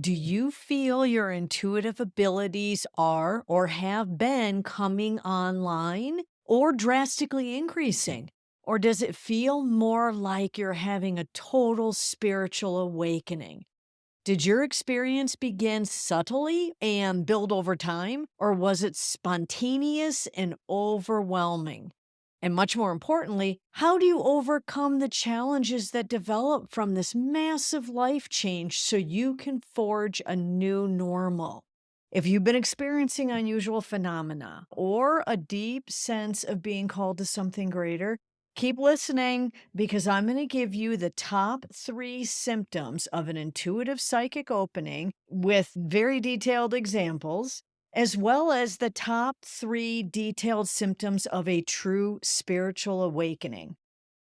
Do you feel your intuitive abilities are or have been coming online or drastically increasing? Or does it feel more like you're having a total spiritual awakening? Did your experience begin subtly and build over time, or was it spontaneous and overwhelming? And much more importantly, how do you overcome the challenges that develop from this massive life change so you can forge a new normal? If you've been experiencing unusual phenomena or a deep sense of being called to something greater, keep listening because I'm going to give you the top 3 symptoms of an intuitive psychic opening with very detailed examples, as well as the top 3 detailed symptoms of a true spiritual awakening.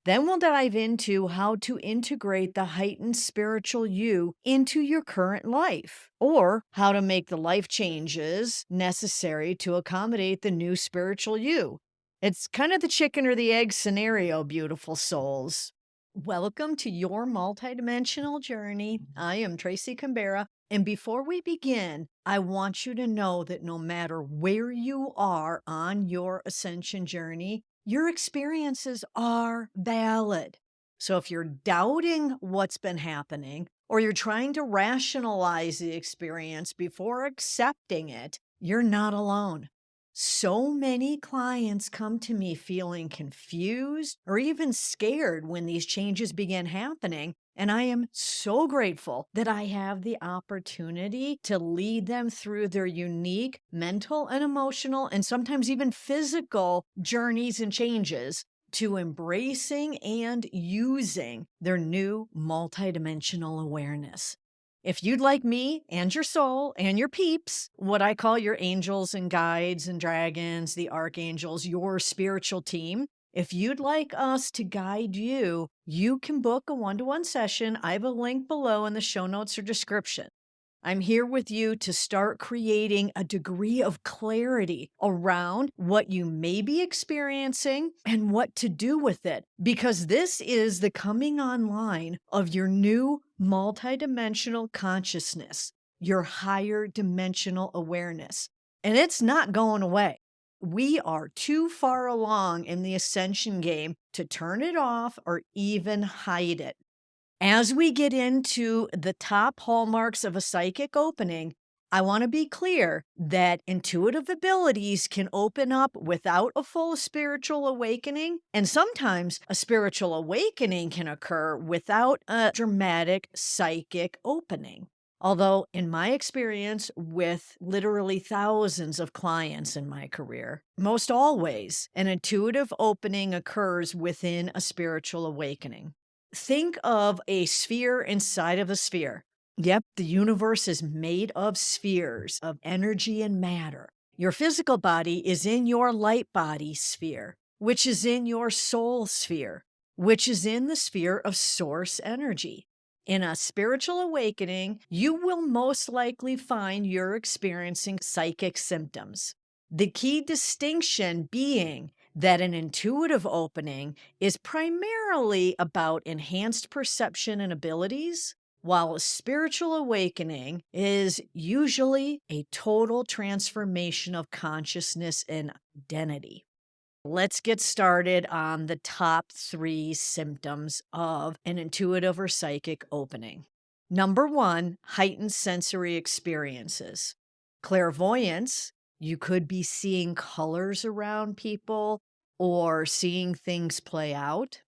Then we'll dive into how to integrate the heightened spiritual you into your current life, or how to make the life changes necessary to accommodate the new spiritual you. It's kind of the chicken or the egg scenario, beautiful souls. Welcome to your multidimensional journey. I am Tracy Canberra. And before we begin, I want you to know that no matter where you are on your ascension journey, your experiences are valid. So if you're doubting what's been happening, or you're trying to rationalize the experience before accepting it, you're not alone. So many clients come to me feeling confused or even scared when these changes begin happening. And I am so grateful that I have the opportunity to lead them through their unique mental and emotional and sometimes even physical journeys and changes to embracing and using their new multidimensional awareness. If you'd like me and your soul and your peeps, what I call your angels and guides and dragons, the archangels, your spiritual team, if you'd like us to guide you, you can book a one-to-one session. I have a link below in the show notes or description. I'm here with you to start creating a degree of clarity around what you may be experiencing and what to do with it, because this is the coming online of your new multidimensional consciousness, your higher dimensional awareness, and it's not going away. We are too far along in the ascension game to turn it off or even hide it. As we get into the top hallmarks of a psychic opening, I want to be clear that intuitive abilities can open up without a full spiritual awakening, and sometimes a spiritual awakening can occur without a dramatic psychic opening. Although, in my experience with literally thousands of clients in my career, most always an intuitive opening occurs within a spiritual awakening. Think of a sphere inside of a sphere. Yep, the universe is made of spheres of energy and matter. Your physical body is in your light body sphere, which is in your soul sphere, which is in the sphere of source energy. In a spiritual awakening, you will most likely find you're experiencing psychic symptoms. The key distinction being that an intuitive opening is primarily about enhanced perception and abilities, while a spiritual awakening is usually a total transformation of consciousness and identity. Let's get started on the top 3 symptoms of an intuitive or psychic opening. Number 1, heightened sensory experiences. Clairvoyance. You could be seeing colors around people or seeing things play out.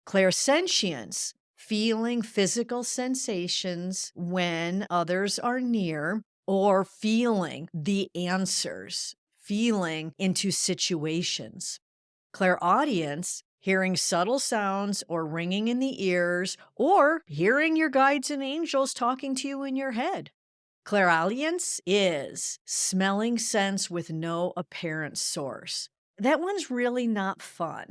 Clairsentience, feeling physical sensations when others are near, or feeling the answers, feeling into situations. Clairaudience, hearing subtle sounds or ringing in the ears, or hearing your guides and angels talking to you in your head. Clairaudience is smelling sense with no apparent source. That one's really not fun.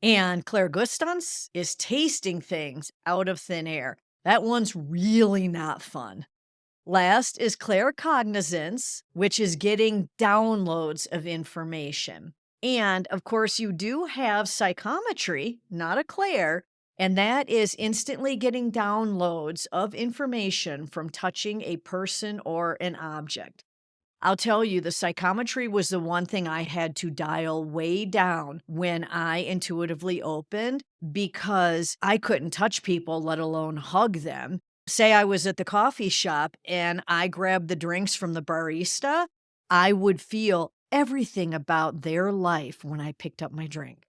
And clairgustance is tasting things out of thin air. That one's really not fun. Last is claircognizance, which is getting downloads of information. And of course, you do have psychometry, not a clair, And that is instantly getting downloads of information from touching a person or an object. I'll tell you, the psychometry was the one thing I had to dial way down when I intuitively opened because I couldn't touch people, let alone hug them. Say I was at the coffee shop and I grabbed the drinks from the barista, I would feel everything about their life when I picked up my drink.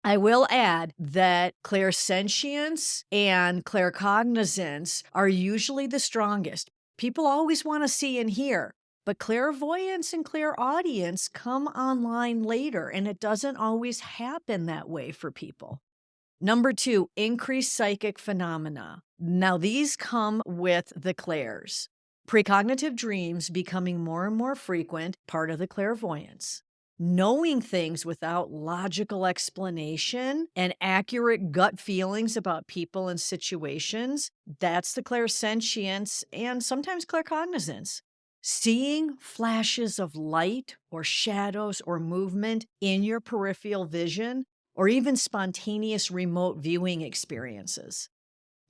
I will add that clairsentience and claircognizance are usually the strongest. People always want to see and hear, but clairvoyance and clairaudience come online later, and it doesn't always happen that way for people. Number 2, increased psychic phenomena. Now, these come with the clairs. Precognitive dreams becoming more and more frequent, part of the clairvoyance. Knowing things without logical explanation and accurate gut feelings about people and situations, that's the clairsentience and sometimes claircognizance. Seeing flashes of light or shadows or movement in your peripheral vision, or even spontaneous remote viewing experiences.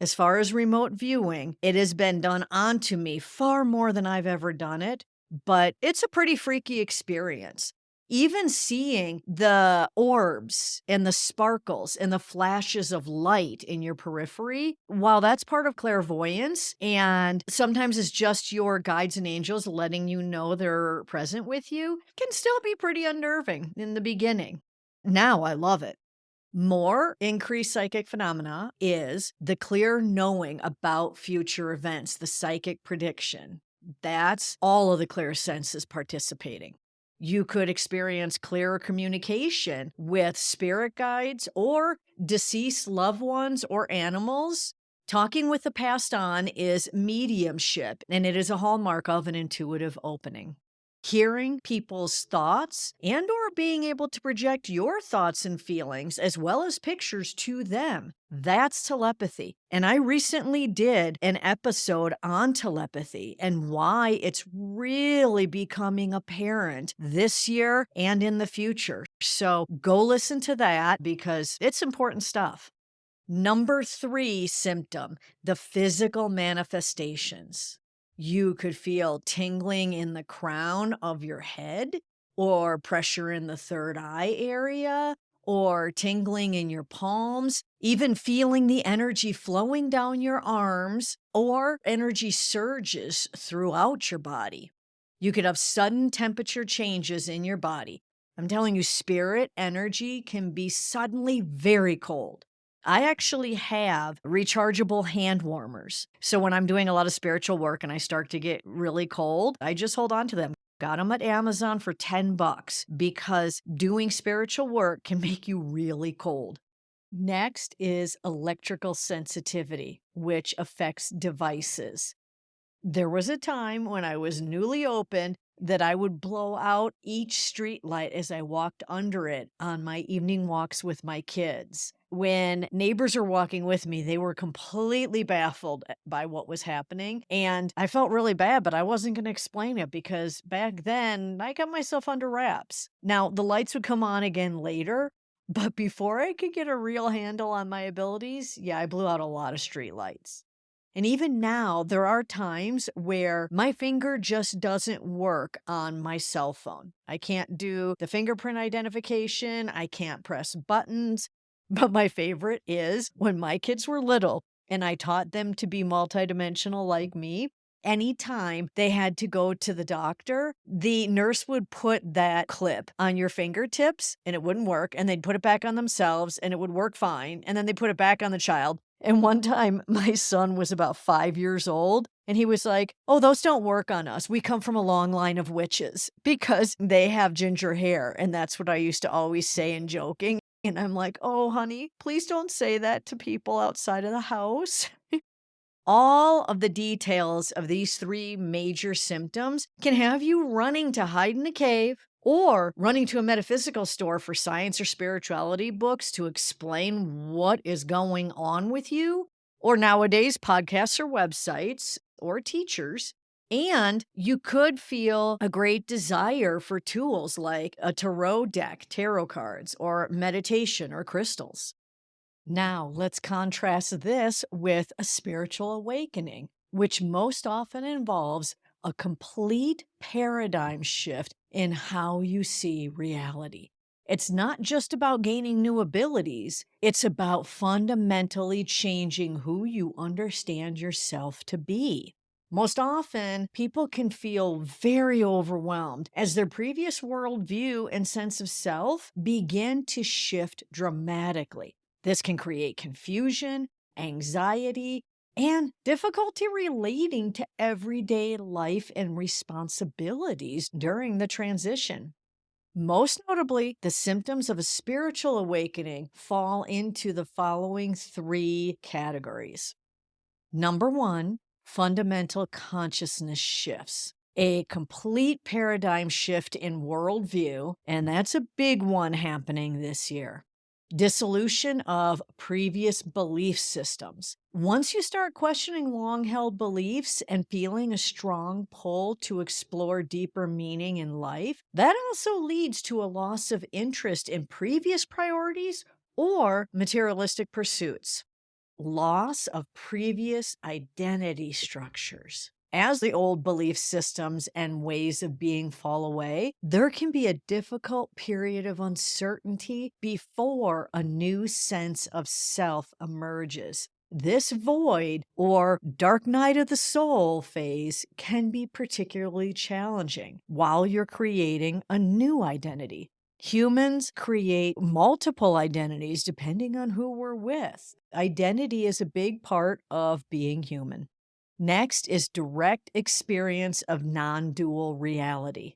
As far as remote viewing, it has been done onto me far more than I've ever done it, but it's a pretty freaky experience. Even seeing the orbs and the sparkles and the flashes of light in your periphery, while that's part of clairvoyance, and sometimes it's just your guides and angels letting you know they're present with you, can still be pretty unnerving in the beginning. Now I love it. More increased psychic phenomena is the clear knowing about future events, the psychic prediction. That's all of the clear senses participating. You could experience clearer communication with spirit guides or deceased loved ones or animals. Talking with the passed on is mediumship, and it is a hallmark of an intuitive opening. Hearing people's thoughts and or being able to project your thoughts and feelings as well as pictures to them. That's telepathy. And I recently did an episode on telepathy and why it's really becoming apparent this year and in the future. So go listen to that because it's important stuff. Number 3 symptom, the physical manifestations. You could feel tingling in the crown of your head, or pressure in the third eye area, or tingling in your palms, even feeling the energy flowing down your arms, or energy surges throughout your body. You could have sudden temperature changes in your body. I'm telling you, spirit energy can be suddenly very cold. I actually have rechargeable hand warmers. So when I'm doing a lot of spiritual work and I start to get really cold, I just hold on to them. Got them at Amazon for $10 because doing spiritual work can make you really cold. Next is electrical sensitivity, which affects devices. There was a time when I was newly opened that I would blow out each street light as I walked under it on my evening walks with my kids. When neighbors were walking with me, they were completely baffled by what was happening. And I felt really bad, but I wasn't going to explain it because back then I got myself under wraps. Now, the lights would come on again later, but before I could get a real handle on my abilities, yeah, I blew out a lot of street lights. And even now, there are times where my finger just doesn't work on my cell phone. I can't do the fingerprint identification. I can't press buttons. But my favorite is when my kids were little and I taught them to be multidimensional like me. Anytime they had to go to the doctor, the nurse would put that clip on your fingertips and it wouldn't work. And they'd put it back on themselves and it would work fine. And then they put it back on the child. And one time my son was about 5 years old and he was like, "Oh, those don't work on us. We come from a long line of witches because they have ginger hair." And that's what I used to always say in joking. And I'm like, "Oh, honey, please don't say that to people outside of the house." All of the details of these 3 major symptoms can have you running to hide in a cave or running to a metaphysical store for science or spirituality books to explain what is going on with you, or nowadays podcasts or websites or teachers. And you could feel a great desire for tools like a tarot deck, tarot cards, or meditation or crystals. Now, let's contrast this with a spiritual awakening, which most often involves a complete paradigm shift in how you see reality. It's not just about gaining new abilities, it's about fundamentally changing who you understand yourself to be. Most often, people can feel very overwhelmed as their previous worldview and sense of self begin to shift dramatically. This can create confusion, anxiety, and difficulty relating to everyday life and responsibilities during the transition. Most notably, the symptoms of a spiritual awakening fall into the following three categories. Number one, fundamental consciousness shifts. A complete paradigm shift in worldview, and that's a big one happening this year. Dissolution of previous belief systems. Once you start questioning long held beliefs and feeling a strong pull to explore deeper meaning in life, that also leads to a loss of interest in previous priorities or materialistic pursuits. Loss of previous identity structures. As the old belief systems and ways of being fall away, there can be a difficult period of uncertainty before a new sense of self emerges. This void or dark night of the soul phase can be particularly challenging while you're creating a new identity. Humans create multiple identities depending on who we're with. Identity is a big part of being human. Next is direct experience of non dual reality.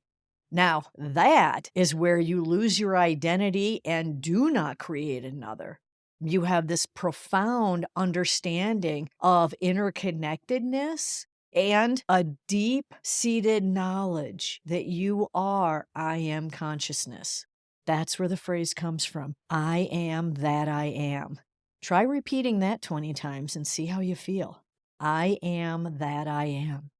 Now, that is where you lose your identity and do not create another. You have this profound understanding of interconnectedness and a deep seated knowledge that you are I am consciousness. That's where the phrase comes from. I am that I am. Try repeating that 20 times and see how you feel. I am that I am.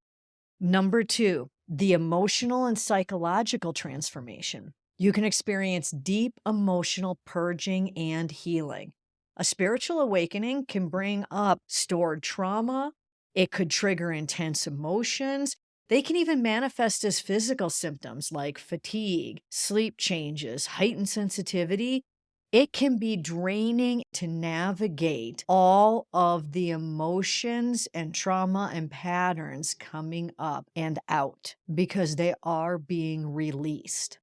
Number two, the emotional and psychological transformation. You can experience deep emotional purging and healing. A spiritual awakening can bring up stored trauma. It could trigger intense emotions. They can even manifest as physical symptoms like fatigue, sleep changes, heightened sensitivity. It can be draining to navigate all of the emotions and trauma and patterns coming up and out because they are being released.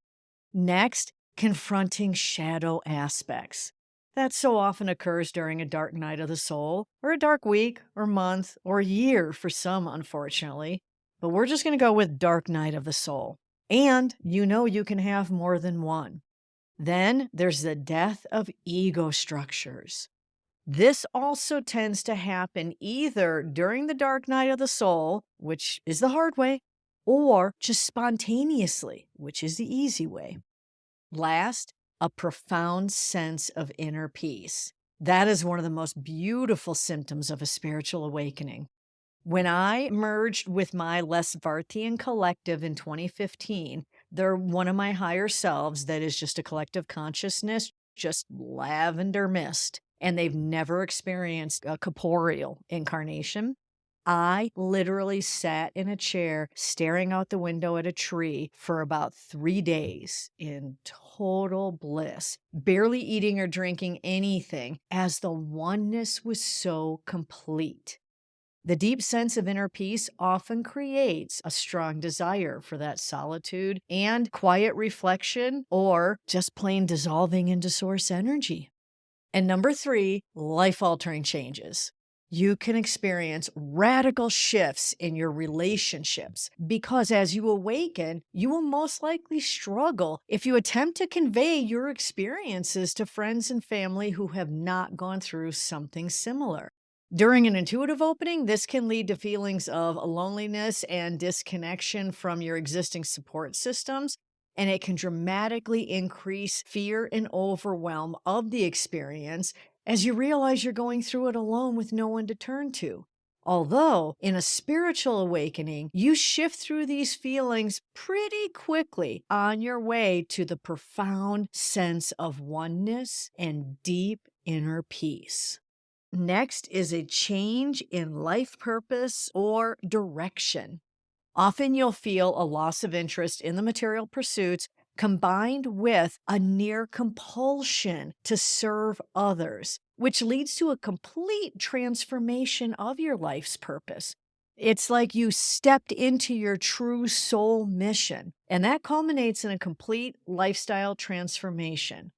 Next, confronting shadow aspects. That so often occurs during a dark night of the soul, or a dark week, or month, or year for some, unfortunately. But we're just going to go with dark night of the soul. And you know you can have more than one. Then there's the death of ego structures. This also tends to happen either during the dark night of the soul, which is the hard way, or just spontaneously, which is the easy way. Last, a profound sense of inner peace. That is one of the most beautiful symptoms of a spiritual awakening. When I merged with my Lesvartian collective in 2015, they're one of my higher selves that is just a collective consciousness, just lavender mist, and they've never experienced a corporeal incarnation. I literally sat in a chair staring out the window at a tree for about 3 days in total bliss, barely eating or drinking anything, as the oneness was so complete. The deep sense of inner peace often creates a strong desire for that solitude and quiet reflection, or just plain dissolving into source energy. And number three, life altering changes. You can experience radical shifts in your relationships because as you awaken, you will most likely struggle if you attempt to convey your experiences to friends and family who have not gone through something similar. During an intuitive opening, this can lead to feelings of loneliness and disconnection from your existing support systems, and it can dramatically increase fear and overwhelm of the experience as you realize you're going through it alone with no one to turn to. Although, in a spiritual awakening, you shift through these feelings pretty quickly on your way to the profound sense of oneness and deep inner peace. Next is a change in life purpose or direction. Often you'll feel a loss of interest in the material pursuits combined with a near compulsion to serve others, which leads to a complete transformation of your life's purpose. It's like you stepped into your true soul mission, and that culminates in a complete lifestyle transformation.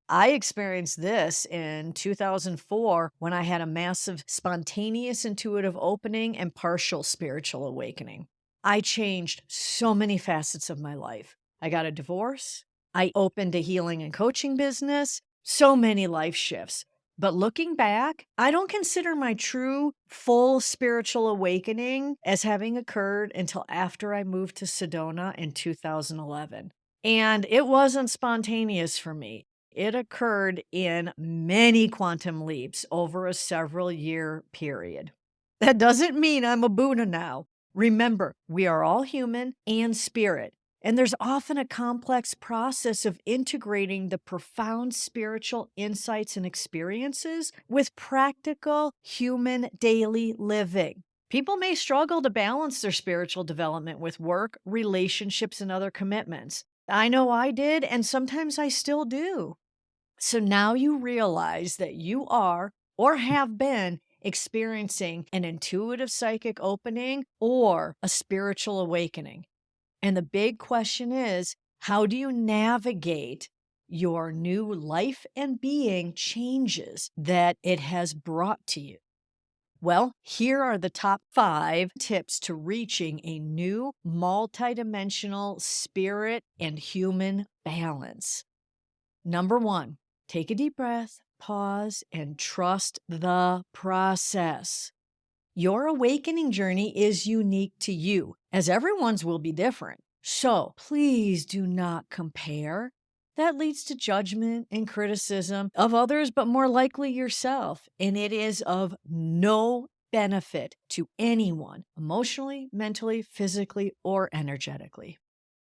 I experienced this in 2004 when I had a massive spontaneous intuitive opening and partial spiritual awakening. I changed so many facets of my life. I got a divorce. I opened a healing and coaching business. So many life shifts. But looking back, I don't consider my true full spiritual awakening as having occurred until after I moved to Sedona in 2011. And it wasn't spontaneous for me. It occurred in many quantum leaps over a several year period. That doesn't mean I'm a Buddha now. Remember, we are all human and spirit, and there's often a complex process of integrating the profound spiritual insights and experiences with practical human daily living. People may struggle to balance their spiritual development with work, relationships, and other commitments. I know I did, and sometimes I still do. So now you realize that you are or have been experiencing an intuitive psychic opening or a spiritual awakening. And the big question is, how do you navigate your new life and being changes that it has brought to you? Well, here are the top 5 tips to reaching a new multidimensional spirit and human balance. Number 1, take a deep breath, pause, and trust the process. Your awakening journey is unique to you, as everyone's will be different. So please do not compare. That leads to judgment and criticism of others, but more likely yourself. And it is of no benefit to anyone, emotionally, mentally, physically, or energetically.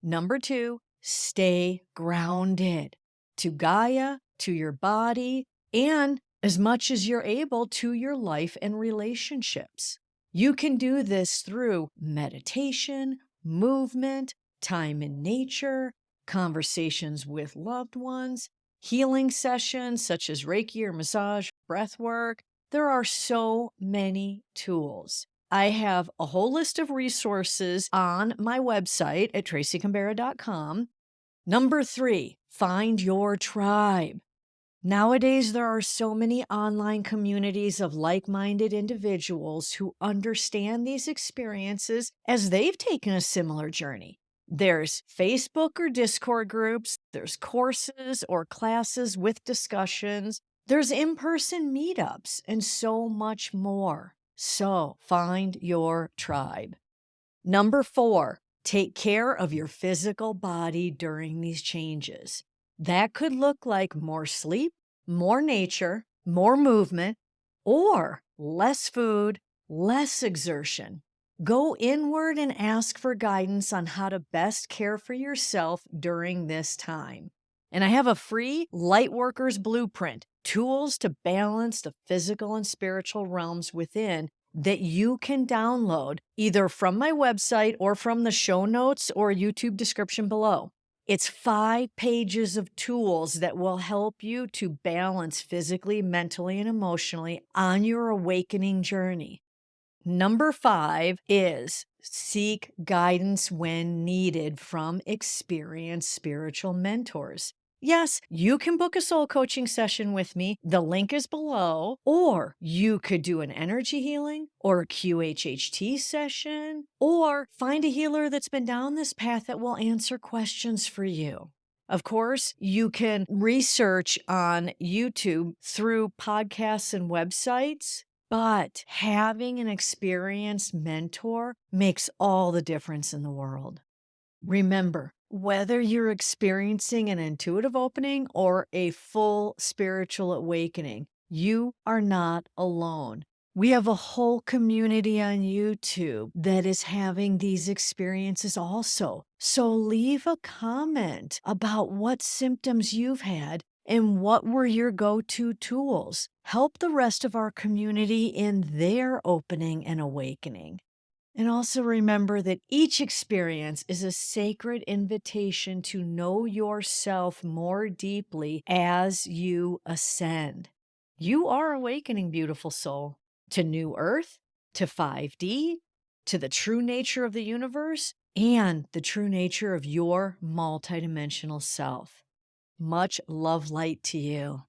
Number 2, stay grounded to Gaia, to your body, and as much as you're able to your life and relationships. You can do this through meditation, movement, time in nature, conversations with loved ones, healing sessions such as Reiki or massage, breath work. There are so many tools. I have a whole list of resources on my website at tracycambera.com. Number 3, find your tribe. Nowadays, there are so many online communities of like-minded individuals who understand these experiences as they've taken a similar journey. There's Facebook or Discord groups, there's courses or classes with discussions, there's in-person meetups, and so much more. So find your tribe. Number 4, take care of your physical body during these changes. That could look like more sleep, more nature, more movement, or less food, less exertion. Go inward and ask for guidance on how to best care for yourself during this time. And I have a free Lightworkers Blueprint, tools to balance the physical and spiritual realms within, that you can download either from my website or from the show notes or YouTube description below. It's 5 pages of tools that will help you to balance physically, mentally, and emotionally on your awakening journey. Number 5 is seek guidance when needed from experienced spiritual mentors. Yes, you can book a soul coaching session with me. The link is below. Or you could do an energy healing or a QHHT session, or find a healer that's been down this path that will answer questions for you. Of course, you can research on YouTube through podcasts and websites, but having an experienced mentor makes all the difference in the world. Remember, whether you're experiencing an intuitive opening or a full spiritual awakening, you are not alone. We have a whole community on YouTube that is having these experiences also. So leave a comment about what symptoms you've had And what were your go to tools? Help the rest of our community in their opening and awakening. And also remember that each experience is a sacred invitation to know yourself more deeply as you ascend. You are awakening, beautiful soul, to new earth, to 5D, to the true nature of the universe, and the true nature of your multidimensional self. Much love light to you.